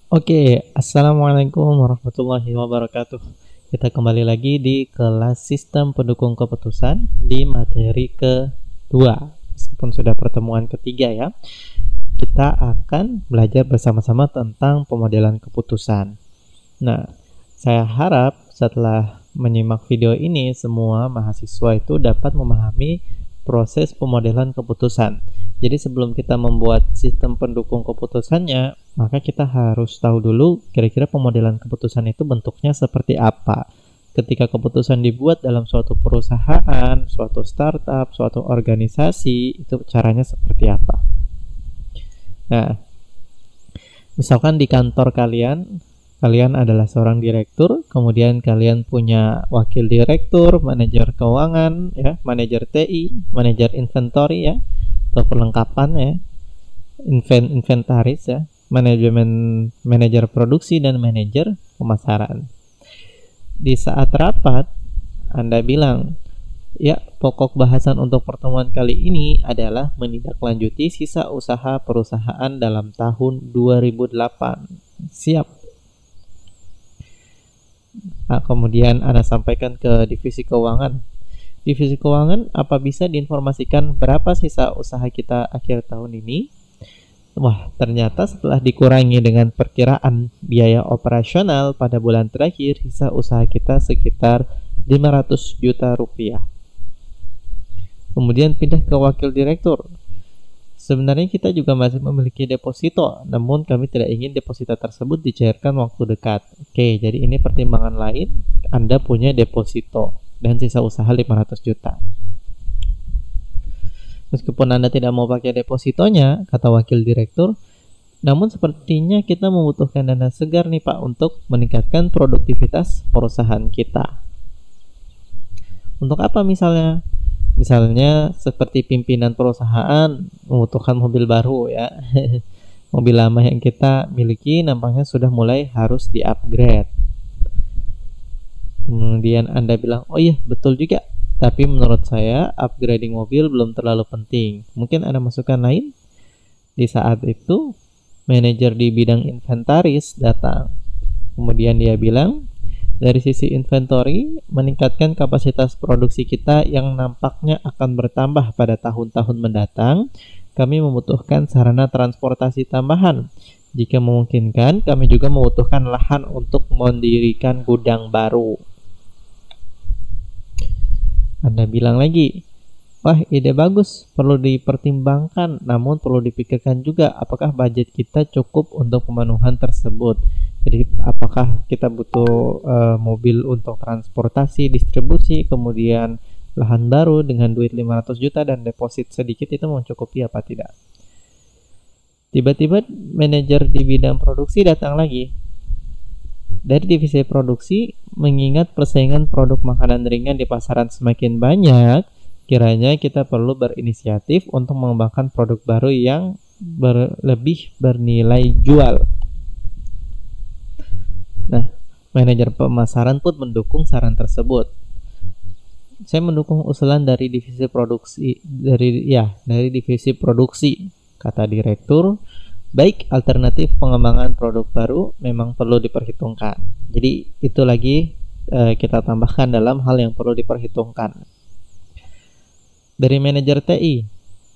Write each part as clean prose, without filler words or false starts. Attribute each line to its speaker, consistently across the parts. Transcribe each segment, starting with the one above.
Speaker 1: Oke, Assalamualaikum warahmatullahi wabarakatuh. Kita kembali lagi di kelas sistem pendukung keputusan di materi kedua. Meskipun sudah pertemuan ketiga ya, kita akan belajar bersama-sama tentang pemodelan keputusan. Nah, saya harap setelah menyimak video ini, semua mahasiswa itu dapat memahami proses pemodelan keputusan. Jadi sebelum kita membuat sistem pendukung keputusannya, maka kita harus tahu dulu kira-kira pemodelan keputusan itu bentuknya seperti apa. Ketika keputusan dibuat dalam suatu perusahaan, suatu startup, suatu organisasi, itu caranya seperti apa. Nah, misalkan di kantor kalian adalah seorang direktur, kemudian kalian punya wakil direktur, manajer keuangan, ya, manajer TI, manajer inventory ya, atau perlengkapan ya, inventaris ya, manajer produksi dan manajer pemasaran. Di saat rapat Anda bilang, ya, pokok bahasan untuk pertemuan kali ini adalah menindaklanjuti sisa usaha perusahaan dalam tahun 2008. Siap. Nah, kemudian Anda sampaikan ke divisi keuangan. Divisi keuangan, apa bisa diinformasikan berapa sisa usaha kita akhir tahun ini? Wah, ternyata setelah dikurangi dengan perkiraan biaya operasional pada bulan terakhir, sisa usaha kita sekitar 500 juta rupiah. Kemudian pindah ke wakil direktur. Sebenarnya kita juga masih memiliki deposito, namun kami tidak ingin deposito tersebut dicairkan waktu dekat. Oke, jadi ini pertimbangan lain, Anda punya deposito dan sisa usaha 500 juta. Meskipun Anda tidak mau pakai depositonya, kata wakil direktur, namun sepertinya kita membutuhkan dana segar nih Pak untuk meningkatkan produktivitas perusahaan kita. Untuk apa misalnya? Misalnya seperti pimpinan perusahaan membutuhkan mobil baru ya. Mobil lama yang kita miliki nampaknya sudah mulai harus di-upgrade. Kemudian Anda bilang, oh iya betul juga, tapi menurut saya upgrading mobil belum terlalu penting. Mungkin Anda masukkan lain. Di saat itu manajer di bidang inventaris datang. Kemudian dia bilang, dari sisi inventory, meningkatkan kapasitas produksi kita yang nampaknya akan bertambah pada tahun-tahun mendatang, kami membutuhkan sarana transportasi tambahan. Jika memungkinkan, kami juga membutuhkan lahan untuk mendirikan gudang baru. Anda bilang lagi, wah ide bagus, perlu dipertimbangkan, namun perlu dipikirkan juga apakah budget kita cukup untuk pemenuhan tersebut. Jadi apakah kita butuh mobil untuk transportasi, distribusi, kemudian lahan baru dengan duit 500 juta dan deposit sedikit itu mencukupi apa tidak. Tiba-tiba manajer di bidang produksi datang lagi. Dari divisi produksi, mengingat persaingan produk makanan ringan di pasaran semakin banyak, kiranya kita perlu berinisiatif untuk mengembangkan produk baru yang lebih bernilai jual. Nah, manajer pemasaran pun mendukung saran tersebut. Saya mendukung usulan dari divisi produksi, dari divisi produksi, kata direktur. Baik, alternatif pengembangan produk baru memang perlu diperhitungkan. Jadi itu lagi kita tambahkan dalam hal yang perlu diperhitungkan. Dari manajer TI,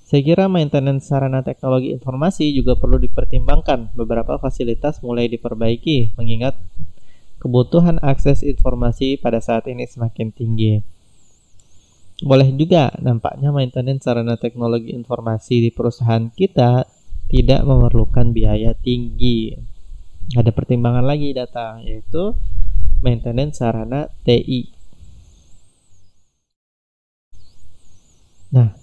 Speaker 1: saya kira maintenance sarana teknologi informasi juga perlu dipertimbangkan. Beberapa fasilitas mulai diperbaiki, mengingat kebutuhan akses informasi pada saat ini semakin tinggi. Boleh juga, nampaknya maintenance sarana teknologi informasi di perusahaan kita tidak memerlukan biaya tinggi. Ada pertimbangan lagi datang, yaitu maintenance sarana TI. Nah,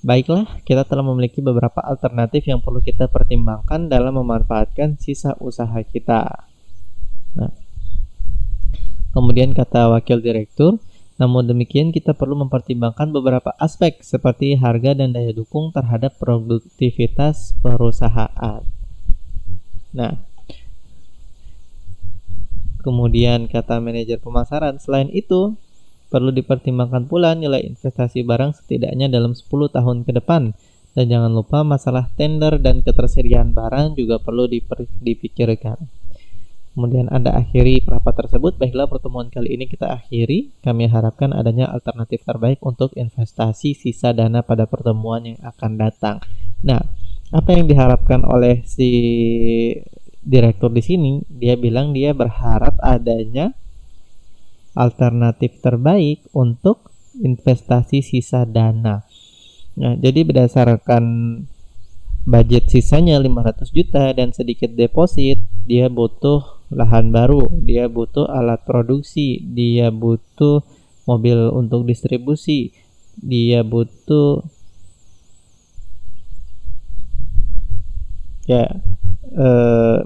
Speaker 1: baiklah, kita telah memiliki beberapa alternatif yang perlu kita pertimbangkan dalam memanfaatkan sisa usaha kita. Nah, kemudian kata wakil direktur, namun demikian kita perlu mempertimbangkan beberapa aspek seperti harga dan daya dukung terhadap produktivitas perusahaan. Nah, kemudian kata manajer pemasaran, selain itu, perlu dipertimbangkan pula nilai investasi barang setidaknya dalam 10 tahun ke depan Dan jangan lupa masalah tender dan ketersediaan barang juga perlu dipikirkan. kemudian Anda akhiri rapat tersebut. Baiklah, pertemuan kali ini kita akhiri. Kami harapkan adanya alternatif terbaik untuk investasi sisa dana pada pertemuan yang akan datang. Nah, apa yang diharapkan oleh si direktur di sini? Dia bilang dia berharap adanya alternatif terbaik untuk investasi sisa dana. Nah, jadi berdasarkan budget sisanya 500 juta dan sedikit deposit, dia butuh lahan baru, dia butuh alat produksi, dia butuh mobil untuk distribusi, dia butuh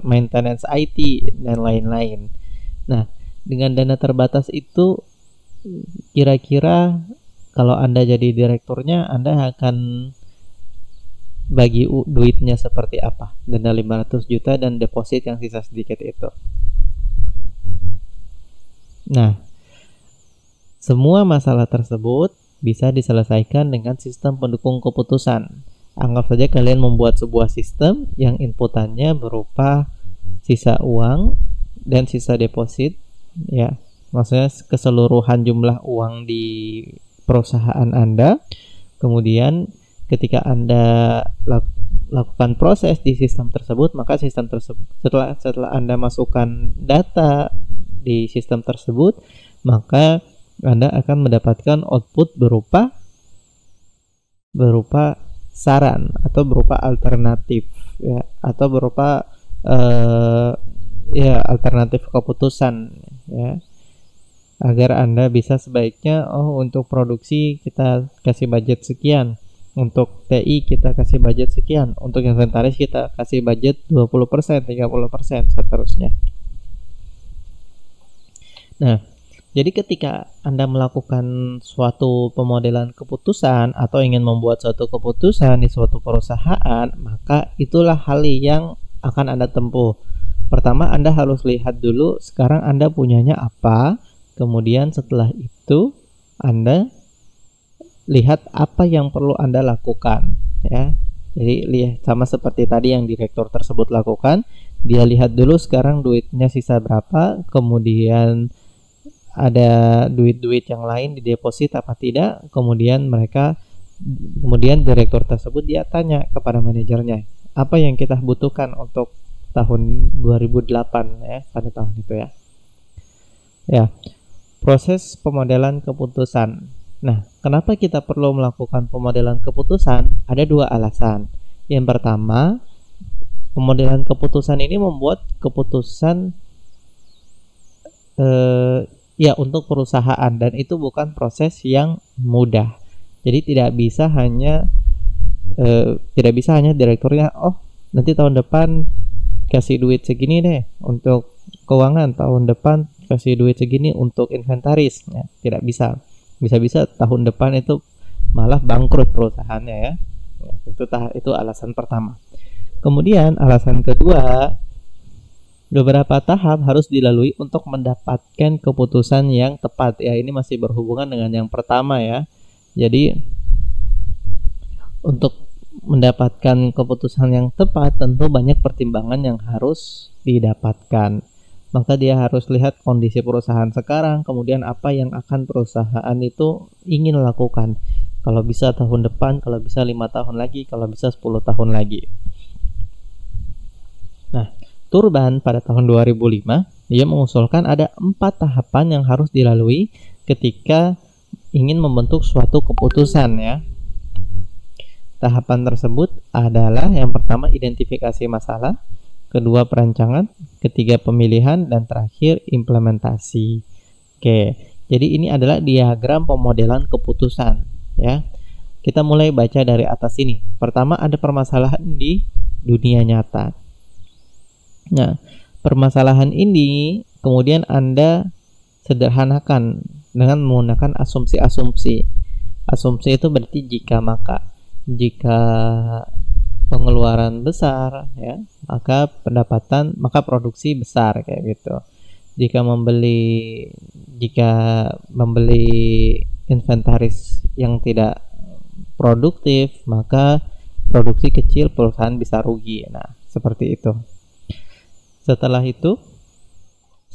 Speaker 1: maintenance IT dan lain-lain. Nah, dengan dana terbatas itu, kira-kira kalau Anda jadi direkturnya, Anda akan bagi duitnya seperti apa? Dana 500 juta dan deposit yang sisa sedikit itu. Nah, semua masalah tersebut bisa diselesaikan dengan sistem pendukung keputusan. Anggap saja kalian membuat sebuah sistem yang inputannya berupa sisa uang dan sisa deposit, ya. Maksudnya keseluruhan jumlah uang di perusahaan Anda. Kemudian ketika Anda lakukan proses di sistem tersebut, maka sistem tersebut setelah Anda masukkan data di sistem tersebut, maka Anda akan mendapatkan output berupa saran atau berupa alternatif, ya, atau berupa alternatif keputusan, ya, agar Anda bisa sebaiknya untuk produksi kita kasih budget sekian, untuk TI kita kasih budget sekian, untuk inventaris kita kasih budget 20%, 30%, seterusnya. Nah, jadi ketika Anda melakukan suatu pemodelan keputusan atau ingin membuat suatu keputusan di suatu perusahaan, maka itulah hal yang akan Anda tempuh. Pertama, Anda harus lihat dulu sekarang Anda punyanya apa, kemudian setelah itu Anda lihat apa yang perlu Anda lakukan, ya. Jadi lihat sama seperti tadi yang direktur tersebut lakukan, dia lihat dulu sekarang duitnya sisa berapa, kemudian ada duit-duit yang lain di deposit apa tidak, kemudian direktur tersebut dia tanya kepada manajernya, apa yang kita butuhkan untuk tahun 2008, ya, pada tahun itu, ya. Ya, proses pemodelan keputusan. Nah, kenapa kita perlu melakukan pemodelan keputusan? Ada dua alasan. Yang pertama, pemodelan keputusan ini membuat keputusan untuk perusahaan, dan itu bukan proses yang mudah. Jadi tidak bisa hanya direkturnya, nanti tahun depan kasih duit segini deh untuk keuangan, tahun depan kasih duit segini untuk inventaris, ya, tidak bisa. Bisa-bisa tahun depan itu malah bangkrut perusahaannya, ya. Itu alasan pertama. Kemudian alasan kedua, beberapa tahap harus dilalui untuk mendapatkan keputusan yang tepat, ya. Ini masih berhubungan dengan yang pertama, ya. Jadi untuk mendapatkan keputusan yang tepat tentu banyak pertimbangan yang harus didapatkan. Maka dia harus lihat kondisi perusahaan sekarang, kemudian apa yang akan perusahaan itu ingin lakukan. Kalau bisa tahun depan, kalau bisa 5 tahun lagi, kalau bisa 10 tahun lagi. Nah, Turban pada tahun 2005, dia mengusulkan ada 4 tahapan yang harus dilalui ketika ingin membentuk suatu keputusan, ya. Tahapan tersebut adalah yang pertama identifikasi masalah, kedua perancangan, ketiga pemilihan, dan terakhir implementasi. Oke, jadi ini adalah diagram pemodelan keputusan, ya. Kita mulai baca dari atas ini. Pertama, ada permasalahan di dunia nyata. Nah, permasalahan ini kemudian Anda sederhanakan dengan menggunakan asumsi-asumsi. Asumsi itu berarti jika maka. Jika pengeluaran besar, ya, maka produksi besar, kayak gitu. Jika membeli inventaris yang tidak produktif, maka produksi kecil, perusahaan bisa rugi. Nah, seperti itu. Setelah itu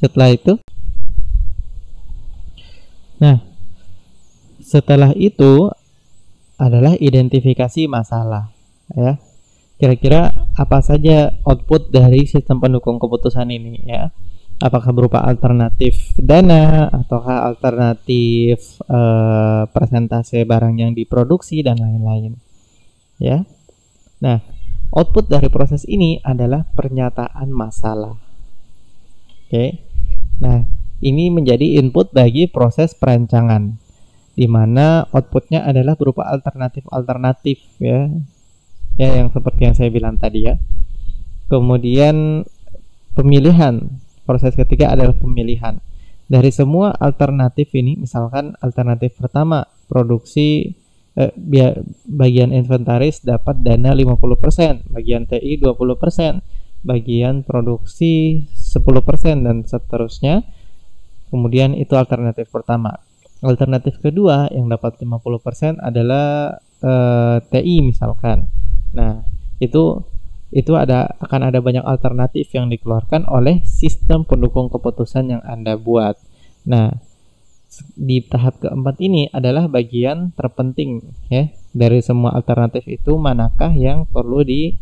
Speaker 1: Setelah itu adalah identifikasi masalah, ya. Kira-kira apa saja output dari sistem pendukung keputusan ini, ya? Apakah berupa alternatif dana, ataukah alternatif persentase barang yang diproduksi dan lain-lain, ya. Nah, output dari proses ini adalah pernyataan masalah. Oke. Nah, ini menjadi input bagi proses perancangan, di mana outputnya adalah berupa alternatif, ya, yang seperti yang saya bilang tadi, ya. Kemudian pemilihan, proses ketiga adalah pemilihan. Dari semua alternatif ini, misalkan alternatif pertama, produksi bagian inventaris dapat dana 50%, bagian TI 20%, bagian produksi 10%, dan seterusnya. Kemudian itu alternatif pertama. Alternatif kedua yang dapat 50% adalah TI misalkan. Nah, itu akan ada banyak alternatif yang dikeluarkan oleh sistem pendukung keputusan yang Anda buat. Nah, di tahap keempat ini adalah bagian terpenting, ya. Dari semua alternatif itu, manakah yang perlu dipilih,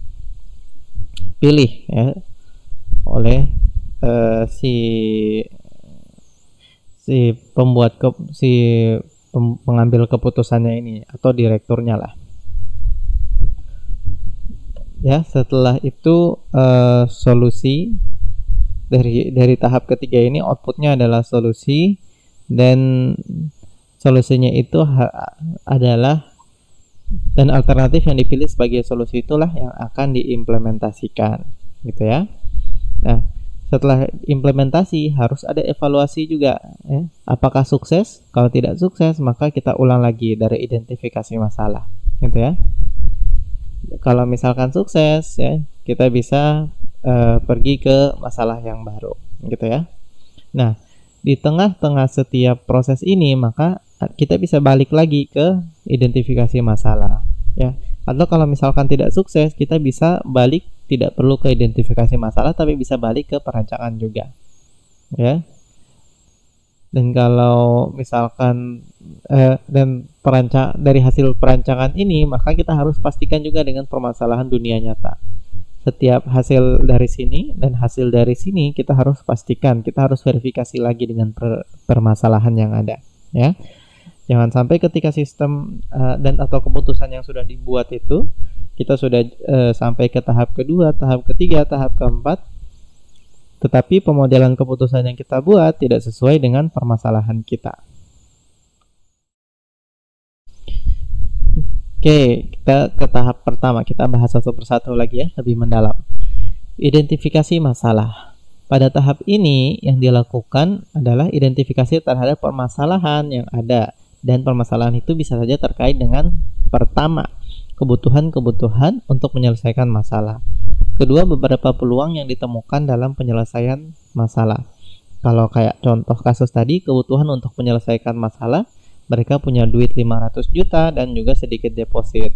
Speaker 1: ya, oleh pengambil keputusannya ini, atau direkturnya lah. Ya, setelah itu solusi dari tahap ketiga ini, outputnya adalah solusi, dan solusinya itu adalah, dan alternatif yang dipilih sebagai solusi itulah yang akan diimplementasikan, gitu ya. Nah, setelah implementasi harus ada evaluasi juga, ya. Apakah sukses? Kalau tidak sukses, maka kita ulang lagi dari identifikasi masalah, gitu ya. Kalau misalkan sukses, ya, kita bisa pergi ke masalah yang baru, gitu ya. Nah, di tengah-tengah setiap proses ini, maka kita bisa balik lagi ke identifikasi masalah, ya. Atau kalau misalkan tidak sukses, kita bisa balik, tidak perlu ke identifikasi masalah, tapi bisa balik ke perancangan juga, ya. Dan kalau misalkan dari hasil perancangan ini, maka kita harus pastikan juga dengan permasalahan dunia nyata. Setiap hasil dari sini dan hasil dari sini kita harus pastikan, kita harus verifikasi lagi dengan permasalahan yang ada, ya. Jangan sampai ketika sistem dan atau keputusan yang sudah dibuat itu, kita sudah sampai ke tahap kedua, tahap ketiga, tahap keempat, tetapi pemodelan keputusan yang kita buat tidak sesuai dengan permasalahan kita. Oke, kita ke tahap pertama. Kita bahas satu persatu lagi, ya, lebih mendalam. Identifikasi masalah. Pada tahap ini yang dilakukan adalah identifikasi terhadap permasalahan yang ada, dan permasalahan itu bisa saja terkait dengan pertama, kebutuhan-kebutuhan untuk menyelesaikan masalah. Kedua, beberapa peluang yang ditemukan dalam penyelesaian masalah. Kalau kayak contoh kasus tadi, kebutuhan untuk menyelesaikan masalah, mereka punya duit 500 juta dan juga sedikit deposit.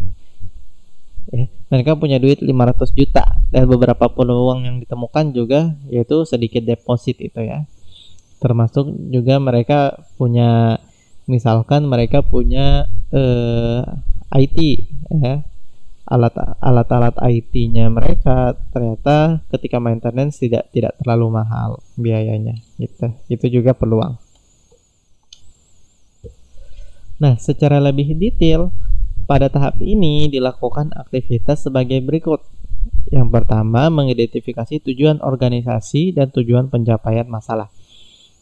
Speaker 1: Mereka punya duit 500 juta dan beberapa peluang yang ditemukan juga yaitu sedikit deposit itu, ya. Termasuk juga mereka punya, misalkan mereka punya IT, ya. Alat-alat IT-nya mereka ternyata ketika maintenance tidak terlalu mahal biayanya, gitu. Itu juga peluang. Nah, secara lebih detail, pada tahap ini dilakukan aktivitas sebagai berikut. Yang pertama, mengidentifikasi tujuan organisasi dan tujuan pencapaian masalah.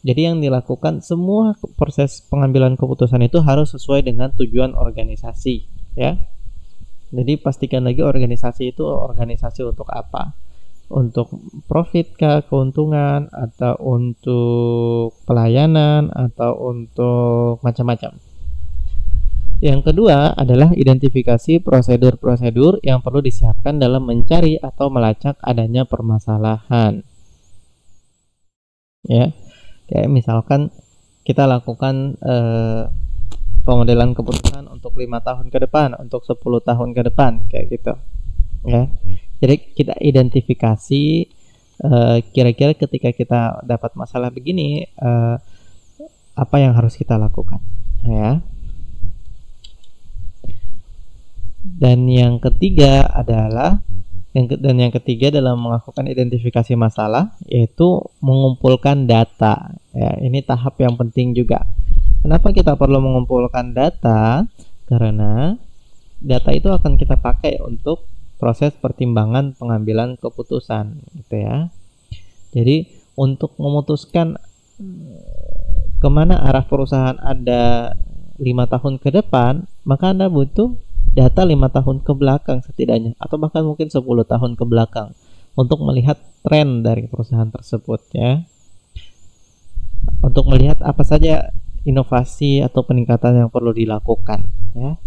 Speaker 1: Jadi yang dilakukan, semua proses pengambilan keputusan itu harus sesuai dengan tujuan organisasi, ya. Jadi pastikan lagi organisasi itu organisasi untuk apa? Untuk profit kah, keuntungan, atau untuk pelayanan, atau untuk macam-macam. Yang kedua adalah identifikasi prosedur-prosedur yang perlu disiapkan dalam mencari atau melacak adanya permasalahan. Ya, kayak misalkan kita lakukan pemodelan keputusan untuk 5 tahun ke depan, untuk 10 tahun ke depan, kayak gitu. Ya, jadi kita identifikasi kira-kira ketika kita dapat masalah begini, apa yang harus kita lakukan, ya. Dan yang ketiga dalam melakukan identifikasi masalah, yaitu mengumpulkan data. Ya, ini tahap yang penting juga. Kenapa kita perlu mengumpulkan data? Karena data itu akan kita pakai untuk proses pertimbangan pengambilan keputusan, gitu ya. Jadi untuk memutuskan kemana arah perusahaan Anda 5 tahun ke depan, maka Anda butuh data 5 tahun ke belakang setidaknya, atau bahkan mungkin 10 tahun ke belakang untuk melihat tren dari perusahaan tersebut, ya. Untuk melihat apa saja inovasi atau peningkatan yang perlu dilakukan, ya.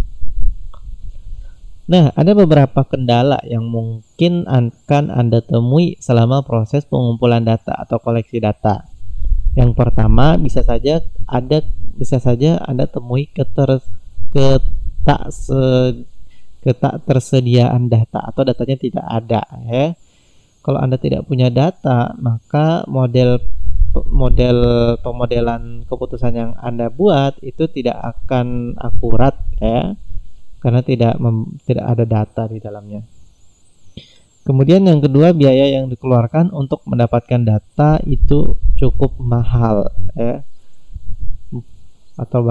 Speaker 1: Nah, ada beberapa kendala yang mungkin akan Anda temui selama proses pengumpulan data atau koleksi data. Yang pertama, bisa saja Anda temui ketersediaan data atau datanya tidak ada, ya. Kalau Anda tidak punya data, maka model pemodelan keputusan yang Anda buat itu tidak akan akurat, ya, karena tidak ada data di dalamnya. Kemudian yang kedua, biaya yang dikeluarkan untuk mendapatkan data itu cukup mahal, ya, atau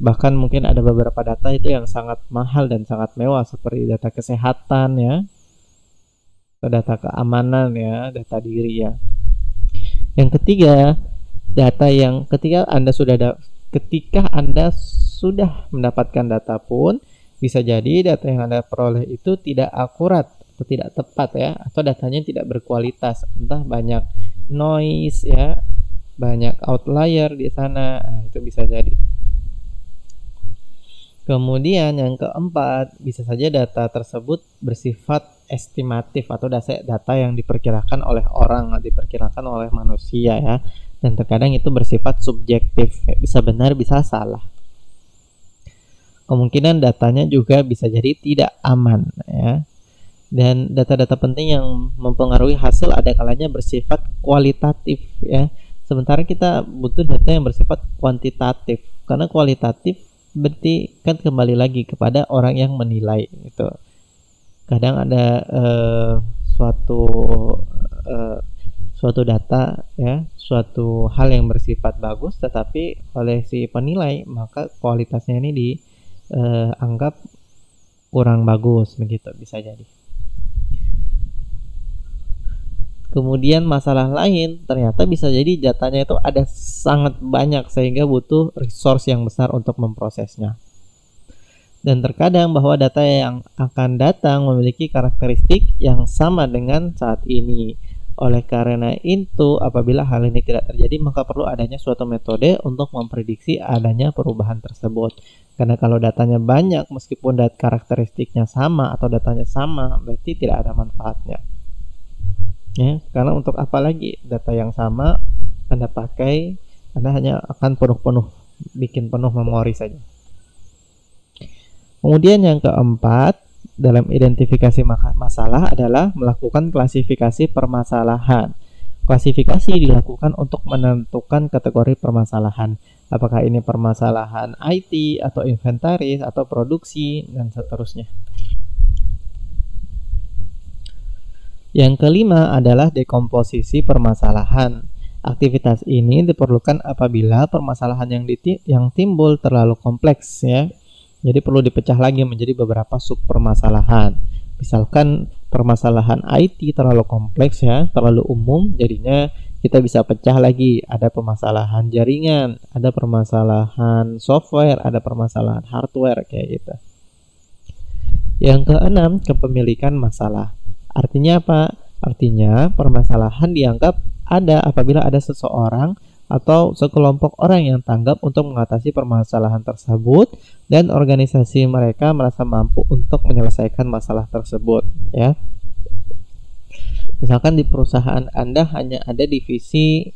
Speaker 1: bahkan mungkin ada beberapa data itu yang sangat mahal dan sangat mewah, seperti data kesehatan, ya, atau data keamanan, ya, data diri, ya. Yang ketiga, ketika Anda sudah mendapatkan data pun, bisa jadi data yang Anda peroleh itu tidak akurat atau tidak tepat, ya, atau datanya tidak berkualitas, entah banyak noise, ya, banyak outlier di sana. Nah, itu bisa jadi. Kemudian yang keempat, bisa saja data tersebut bersifat estimatif atau data yang diperkirakan oleh orang, diperkirakan oleh manusia, ya, dan terkadang itu bersifat subjektif, bisa benar bisa salah. Kemungkinan datanya juga bisa jadi tidak aman, ya. Dan data-data penting yang mempengaruhi hasil ada kalanya bersifat kualitatif, ya. Sementara kita butuh data yang bersifat kuantitatif, karena kualitatif berarti kan kembali lagi kepada orang yang menilai itu. Kadang ada suatu data, ya, suatu hal yang bersifat bagus, tetapi oleh si penilai maka kualitasnya ini dianggap kurang bagus, begitu bisa jadi. Kemudian masalah lain, ternyata bisa jadi datanya itu ada sangat banyak sehingga butuh resource yang besar untuk memprosesnya. Dan terkadang bahwa data yang akan datang memiliki karakteristik yang sama dengan saat ini. Oleh karena itu, apabila hal ini tidak terjadi, maka perlu adanya suatu metode untuk memprediksi adanya perubahan tersebut. Karena kalau datanya banyak, meskipun karakteristiknya sama atau datanya sama, berarti tidak ada manfaatnya. Ya, karena untuk apa lagi data yang sama Anda pakai, Anda hanya akan bikin penuh memori saja. Kemudian yang keempat, dalam identifikasi masalah adalah melakukan klasifikasi permasalahan. Klasifikasi dilakukan untuk menentukan kategori permasalahan. Apakah ini permasalahan IT atau inventaris atau produksi dan seterusnya. Yang kelima adalah dekomposisi permasalahan. Aktivitas ini diperlukan apabila permasalahan yang timbul terlalu kompleks, ya. Jadi perlu dipecah lagi menjadi beberapa sub permasalahan. Misalkan permasalahan IT terlalu kompleks, ya, terlalu umum, jadinya kita bisa pecah lagi. Ada permasalahan jaringan, ada permasalahan software, ada permasalahan hardware, kayak gitu. Yang keenam, kepemilikan masalah. Artinya apa? Artinya permasalahan dianggap ada apabila ada seseorang atau sekelompok orang yang tanggap untuk mengatasi permasalahan tersebut dan organisasi mereka merasa mampu untuk menyelesaikan masalah tersebut, ya. Misalkan di perusahaan Anda hanya ada divisi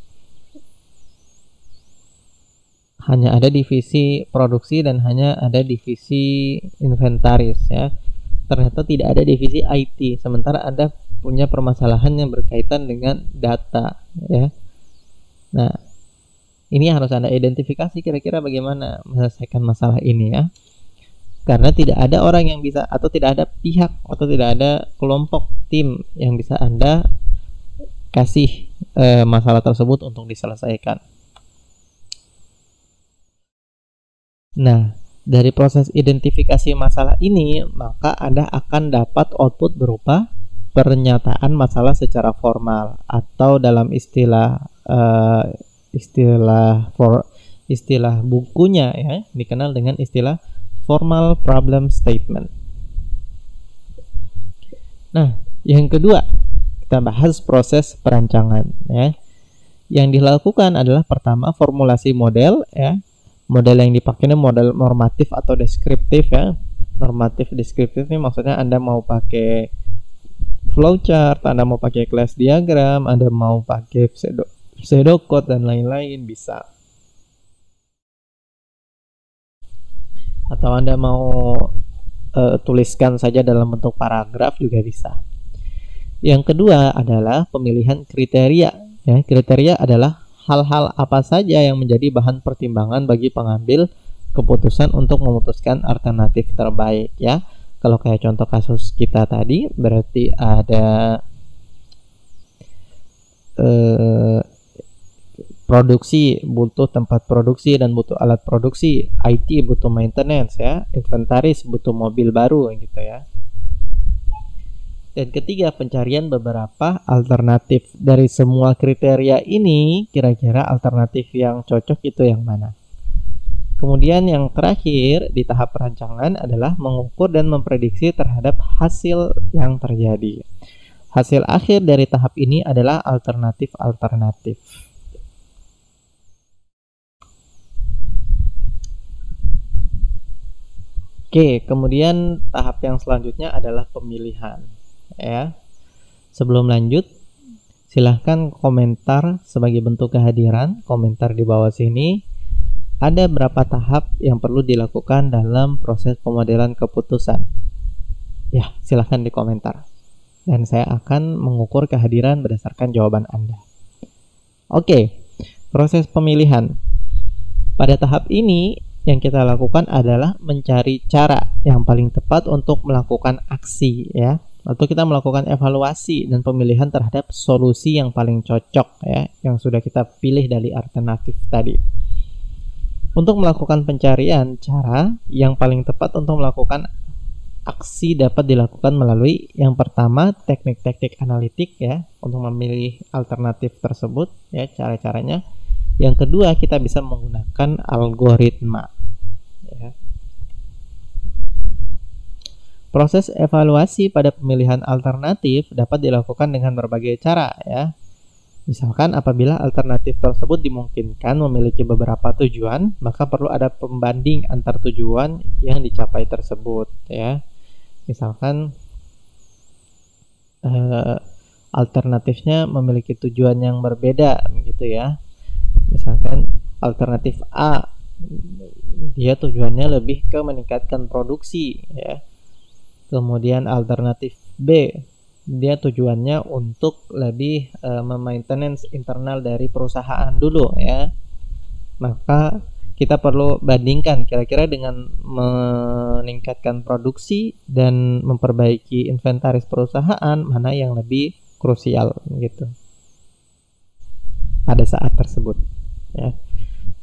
Speaker 1: produksi dan hanya ada divisi inventaris, ya. Ternyata tidak ada divisi IT, sementara Anda punya permasalahan yang berkaitan dengan data, ya. Nah, ini harus Anda identifikasi kira-kira bagaimana menyelesaikan masalah ini, ya. Karena tidak ada orang yang bisa, atau tidak ada pihak, atau tidak ada kelompok tim yang bisa Anda kasih masalah tersebut untuk diselesaikan. Nah, dari proses identifikasi masalah ini, maka Anda akan dapat output berupa pernyataan masalah secara formal, atau dalam istilah bukunya, ya, dikenal dengan istilah formal problem statement. Nah, yang kedua, kita bahas proses perancangan, ya. Yang dilakukan adalah pertama formulasi model, ya. Model yang dipakai ini model normatif atau deskriptif, ya. Normatif deskriptif ini maksudnya Anda mau pakai flowchart, Anda mau pakai class diagram, Anda mau pakai pseudocode dan lain-lain bisa. Atau Anda mau tuliskan saja dalam bentuk paragraf juga bisa. Yang kedua adalah pemilihan kriteria, ya. Kriteria adalah hal-hal apa saja yang menjadi bahan pertimbangan bagi pengambil keputusan untuk memutuskan alternatif terbaik, ya. Kalau kayak contoh kasus kita tadi, berarti ada produksi, butuh tempat produksi dan butuh alat produksi, IT butuh maintenance, ya, inventaris butuh mobil baru, gitu, ya. Dan ketiga, pencarian beberapa alternatif. Dari semua kriteria ini, kira-kira alternatif yang cocok itu yang mana? Kemudian yang terakhir di tahap perancangan adalah mengukur dan memprediksi terhadap hasil yang terjadi. Hasil akhir dari tahap ini adalah alternatif-alternatif. Oke, kemudian tahap yang selanjutnya adalah pemilihan, ya. Sebelum lanjut, silahkan komentar sebagai bentuk kehadiran, komentar di bawah sini. Ada berapa tahap yang perlu dilakukan dalam proses pemodelan keputusan? Ya, silahkan di komentar. Dan saya akan mengukur kehadiran berdasarkan jawaban Anda. Oke, proses pemilihan. Pada tahap ini, yang kita lakukan adalah mencari cara yang paling tepat untuk melakukan aksi, ya. Atau kita melakukan evaluasi dan pemilihan terhadap solusi yang paling cocok, ya, yang sudah kita pilih dari alternatif tadi. Untuk melakukan pencarian cara yang paling tepat untuk melakukan aksi dapat dilakukan melalui yang pertama teknik-teknik analitik, ya, untuk memilih alternatif tersebut, ya, cara-caranya. Yang kedua, kita bisa menggunakan algoritma, ya. Proses evaluasi pada pemilihan alternatif dapat dilakukan dengan berbagai cara, ya. Misalkan apabila alternatif tersebut dimungkinkan memiliki beberapa tujuan, maka perlu ada pembanding antar tujuan yang dicapai tersebut, ya. Misalkan alternatifnya memiliki tujuan yang berbeda, gitu, ya. Misalkan alternatif A, dia tujuannya lebih ke meningkatkan produksi, ya. Kemudian alternatif B, dia tujuannya untuk lebih memaintenance internal dari perusahaan dulu, ya. Maka kita perlu bandingkan kira-kira dengan meningkatkan produksi dan memperbaiki inventaris perusahaan mana yang lebih krusial, gitu, pada saat tersebut, ya.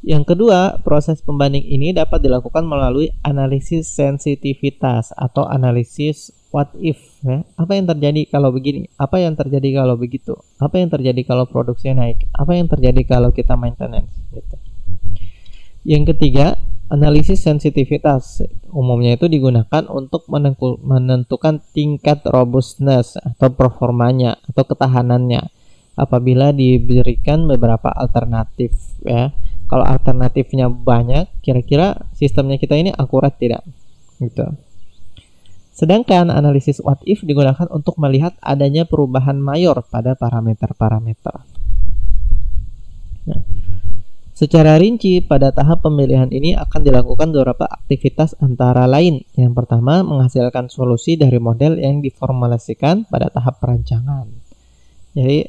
Speaker 1: Yang kedua, proses pembanding ini dapat dilakukan melalui analisis sensitivitas atau analisis what if, ya. Apa yang terjadi kalau begini? Apa yang terjadi kalau begitu? Apa yang terjadi kalau produksi naik? Apa yang terjadi kalau kita maintenance, gitu. Yang ketiga, analisis sensitivitas umumnya itu digunakan untuk menentukan tingkat robustness atau performanya atau ketahanannya apabila diberikan beberapa alternatif, ya. Kalau alternatifnya banyak, kira-kira sistemnya kita ini akurat tidak, gitu. Sedangkan analisis what if digunakan untuk melihat adanya perubahan mayor pada parameter-parameter. Nah, Secara rinci, pada tahap pemilihan ini akan dilakukan beberapa aktivitas antara lain. Yang pertama, menghasilkan solusi dari model yang diformulasikan pada tahap perancangan. Jadi,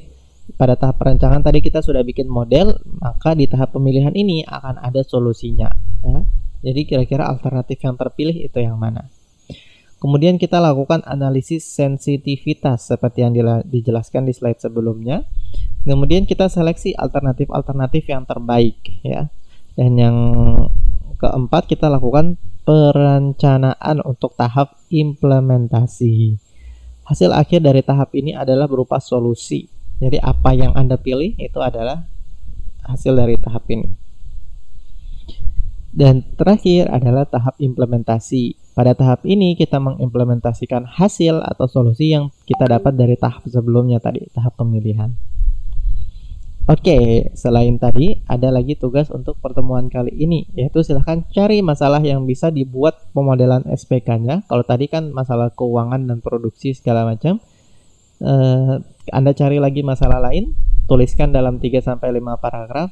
Speaker 1: pada tahap perancangan tadi kita sudah bikin model, maka di tahap pemilihan ini akan ada solusinya. Ya. Jadi, kira-kira alternatif yang terpilih itu yang mana? Kemudian kita lakukan analisis sensitivitas seperti yang dijelaskan di slide sebelumnya. Kemudian kita seleksi alternatif-alternatif yang terbaik ya. Dan yang keempat kita lakukan perencanaan untuk tahap implementasi. Hasil akhir dari tahap ini adalah berupa solusi. Jadi apa yang Anda pilih itu adalah hasil dari tahap ini. Dan terakhir adalah tahap implementasi. Pada tahap ini kita mengimplementasikan hasil atau solusi yang kita dapat dari tahap sebelumnya tadi, tahap pemilihan. Oke, selain tadi ada lagi tugas untuk pertemuan kali ini, yaitu silahkan cari masalah yang bisa dibuat pemodelan SPK-nya. Kalau tadi kan masalah keuangan dan produksi segala macam, Anda cari lagi masalah lain, tuliskan dalam 3-5 paragraf,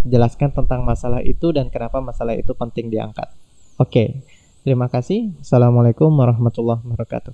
Speaker 1: jelaskan tentang masalah itu dan kenapa masalah itu penting diangkat. Oke, terima kasih. Assalamualaikum warahmatullahi wabarakatuh.